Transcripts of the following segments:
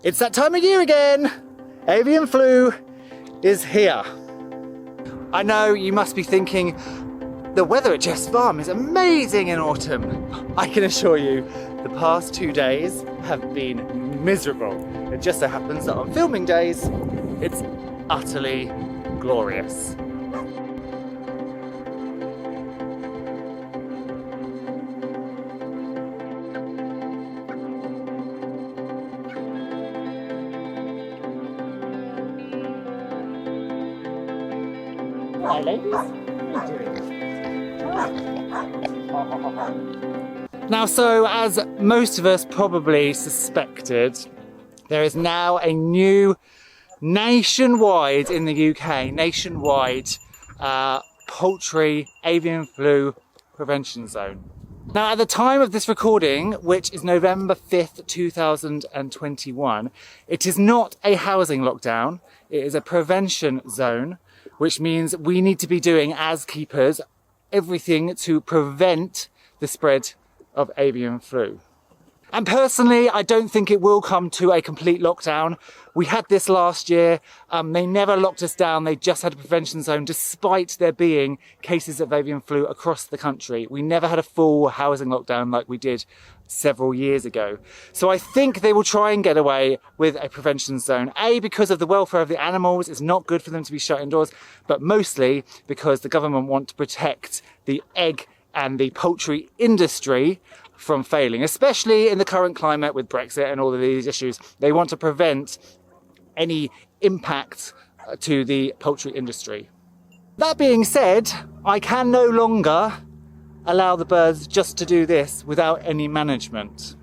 It's that time of year again! Avian flu is here. I know you must be thinking, the weather at Jeff's farm is amazing in autumn. I can assure you, the past 2 days have been miserable. It just so happens that on filming days, it's utterly glorious. Hi ladies, what are you doing? Now, so as most of us probably suspected, there is now a new nationwide in the UK, poultry avian flu prevention zone. Now, at the time of this recording, which is November 5th, 2021, it is not a housing lockdown, it is a prevention zone, which means we need to be doing, as keepers, everything to prevent the spread of avian flu. And personally, I don't think it will come to a complete lockdown. We had this last year. They never locked us down. They just had a prevention zone, despite there being cases of avian flu across the country. We never had a full housing lockdown like we did several years ago. So I think they will try and get away with a prevention zone. A, because of the welfare of the animals. It's not good for them to be shut indoors, but mostly because the government want to protect the egg and the poultry industry from failing, especially in the current climate with Brexit and all of these issues. They want to prevent any impact to the poultry industry. That being said, I can no longer allow the birds just to do this without any management.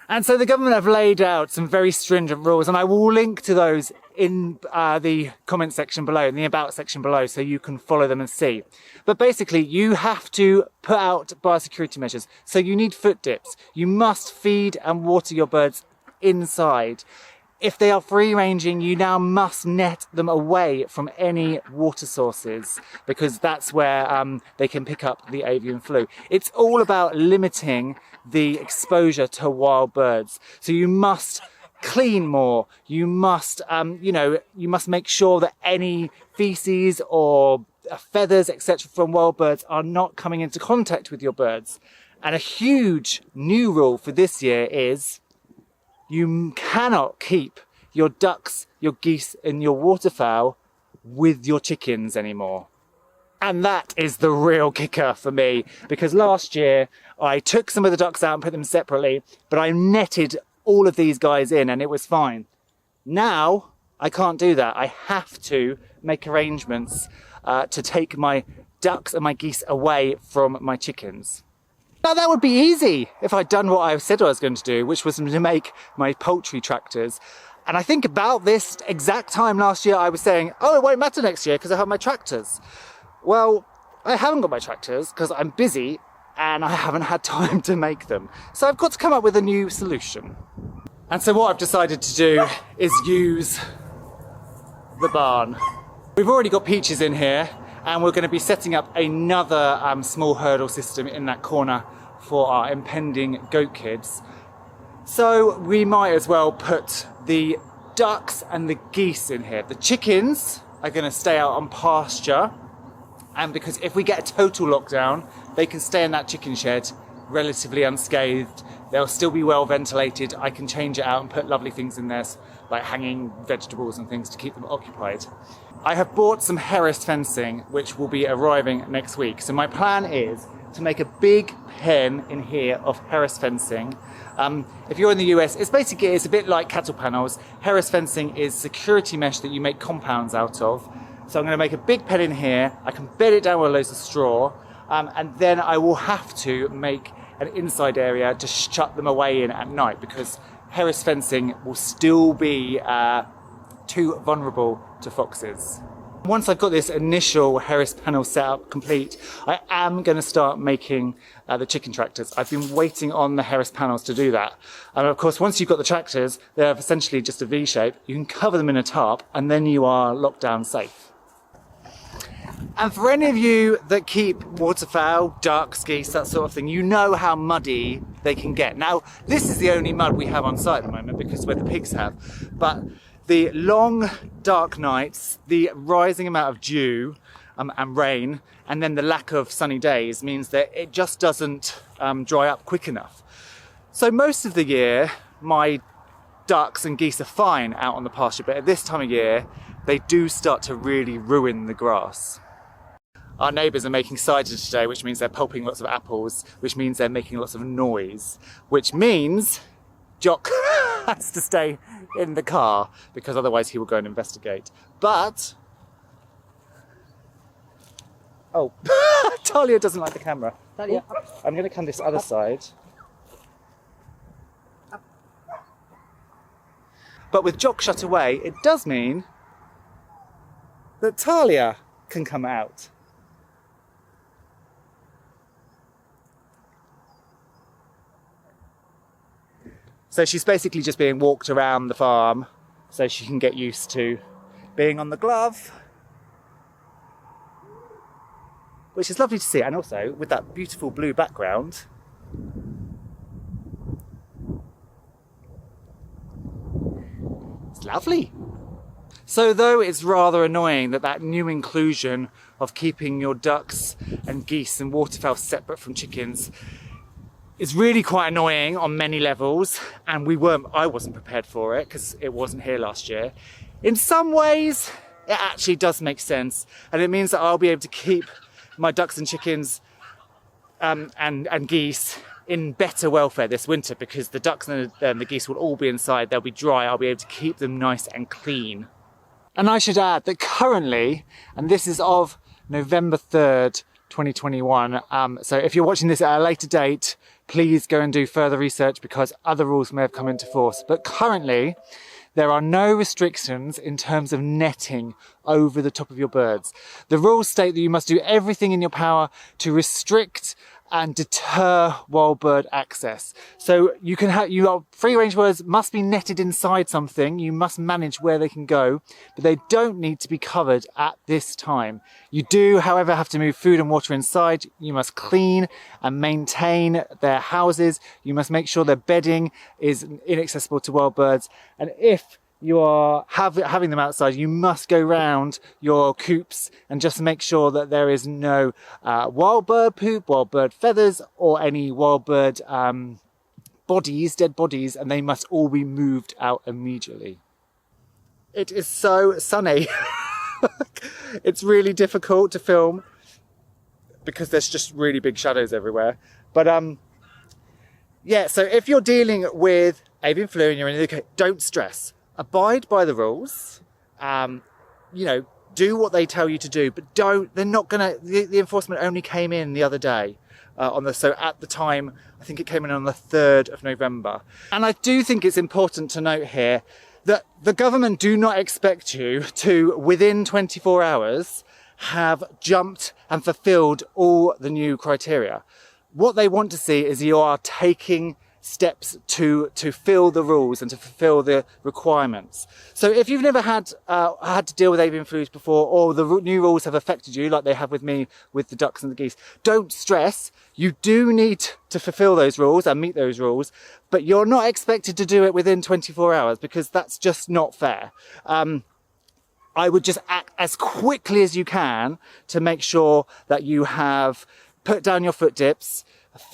And so the government have laid out some very stringent rules, and I will link to those in the comment section below, in the about section below, so you can follow them and see. But basically, you have to put out biosecurity measures. So you need foot dips. You must feed and water your birds inside. If they are free-ranging, you now must net them away from any water sources, because that's where they can pick up the avian flu. It's all about limiting the exposure to wild birds. So you must clean more. You must, you must make sure that any feces or feathers, etc., from wild birds are not coming into contact with your birds. And a huge new rule for this year is you cannot keep your ducks, your geese and your waterfowl with your chickens anymore. And that is the real kicker for me, because last year I took some of the ducks out and put them separately, but I netted all of these guys in and it was fine. Now I can't do that. I have to make arrangements to take my ducks and my geese away from my chickens. Now that would be easy if I'd done what I said I was going to do, which was to make my poultry tractors. And I think about this exact time last year I was saying, oh, it won't matter next year because I have my tractors. Well, I haven't got my tractors because I'm busy and I haven't had time to make them. So I've got to come up with a new solution. And so what I've decided to do is use the barn. We've already got Peaches in here, and we're going to be setting up another small hurdle system in that corner for our impending goat kids. So we might as well put the ducks and the geese in here. The chickens are going to stay out on pasture, and because if we get a total lockdown, they can stay in that chicken shed relatively unscathed. They'll still be well ventilated. I can change it out and put lovely things in there, like hanging vegetables and things to keep them occupied. I have bought some Harris fencing, which will be arriving next week. So my plan is to make a big pen in here of Harris fencing. If you're in the US, it's a bit like cattle panels. Harris fencing is security mesh that you make compounds out of. So I'm going to make a big pen in here. I can bed it down with loads of straw. And then I will have to make an inside area to shut them away in at night, because Harris fencing will still be too vulnerable to foxes. Once I've got this initial Harris panel set up complete, I am going to start making the chicken tractors. I've been waiting on the Harris panels to do that. And of course, once you've got the tractors, they're essentially just a V shape. You can cover them in a tarp and then you are locked down safe. And for any of you that keep waterfowl, ducks, geese, that sort of thing, you know how muddy they can get. Now, this is the only mud we have on site at the moment because where the pigs have. But the long, dark nights, the rising amount of dew and rain, and then the lack of sunny days means that it just doesn't dry up quick enough. So most of the year, my ducks and geese are fine out on the pasture, but at this time of year, they do start to really ruin the grass. Our neighbours are making cider today, which means they're pulping lots of apples, which means they're making lots of noise, which means Jock has to stay in the car because otherwise he will go and investigate. But, oh, Talia doesn't like the camera. Talia, I'm going to come this other side. But with Jock shut away, it does mean that Talia can come out. So she's basically just being walked around the farm so she can get used to being on the glove, which is lovely to see. And also with that beautiful blue background, it's lovely. So though it's rather annoying that new inclusion of keeping your ducks and geese and waterfowl separate from chickens is really quite annoying on many levels, and I wasn't prepared for it because it wasn't here last year. In some ways, it actually does make sense, and it means that I'll be able to keep my ducks and chickens and geese in better welfare this winter because the ducks and the geese will all be inside, they'll be dry, I'll be able to keep them nice and clean. And I should add that currently, and this is of November 3rd, 2021, so if you're watching this at a later date, please go and do further research because other rules may have come into force. But currently, there are no restrictions in terms of netting over the top of your birds. The rules state that you must do everything in your power to restrict and deter wild bird access. So your free range birds must be netted inside something. You must manage where they can go, but they don't need to be covered at this time. You do, however, have to move food and water inside. You must clean and maintain their houses. You must make sure their bedding is inaccessible to wild birds. And if you are having them outside, you must go round your coops and just make sure that there is no wild bird poop, wild bird feathers, or any wild bird dead bodies, and they must all be moved out immediately. It is so sunny. It's really difficult to film because there's just really big shadows everywhere. But yeah, so if you're dealing with avian flu and you're in the UK, don't stress. Abide by the rules, do what they tell you to do, but they're not gonna, the enforcement only came in the other day, so at the time, I think it came in on the 3rd of November. And I do think it's important to note here that the government do not expect you to, within 24 hours, have jumped and fulfilled all the new criteria. What they want to see is you are taking steps to fill the rules and to fulfill the requirements. So if you've never had to deal with avian flus before, or the new rules have affected you like they have with me with the ducks and the geese, don't stress. You do need to fulfill those rules and meet those rules, but you're not expected to do it within 24 hours because that's just not fair. I would just act as quickly as you can to make sure that you have put down your foot dips,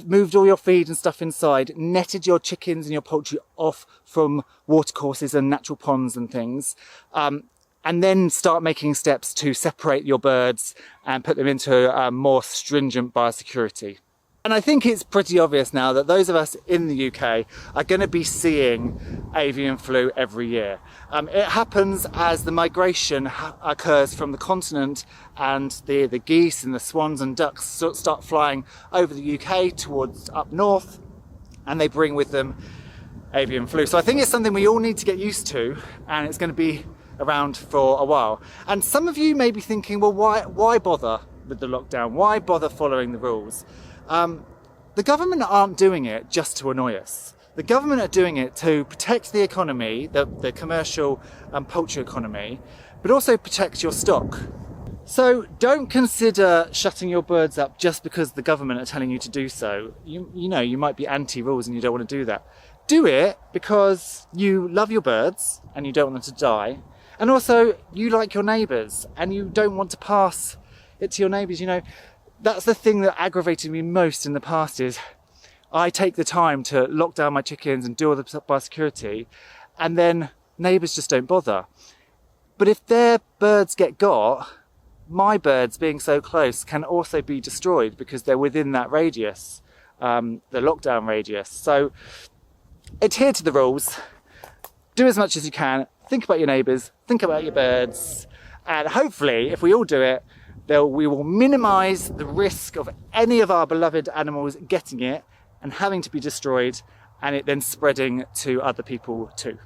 moved all your feed and stuff inside, netted your chickens and your poultry off from watercourses and natural ponds and things, and then start making steps to separate your birds and put them into more stringent biosecurity. And I think it's pretty obvious now that those of us in the UK are going to be seeing avian flu every year. It happens as the migration occurs from the continent, and the geese and the swans and ducks start flying over the UK towards up north, and they bring with them avian flu. So I think it's something we all need to get used to, and it's going to be around for a while. And some of you may be thinking, well, why bother with the lockdown? Why bother following the rules? The government aren't doing it just to annoy us. The government are doing it to protect the economy, the commercial poultry economy, but also protect your stock. So don't consider shutting your birds up just because the government are telling you to do so. You know, you might be anti-rules and you don't want to do that. Do it because you love your birds and you don't want them to die. And also you like your neighbours and you don't want to pass it to your neighbours. You know, that's the thing that aggravated me most in the past is I take the time to lock down my chickens and do all the biosecurity, and then neighbours just don't bother. But if their birds get got, my birds being so close can also be destroyed because they're within that radius, the lockdown radius. So adhere to the rules, do as much as you can, think about your neighbours, think about your birds, and hopefully if we all do it, we will minimise the risk of any of our beloved animals getting it and having to be destroyed and it then spreading to other people too.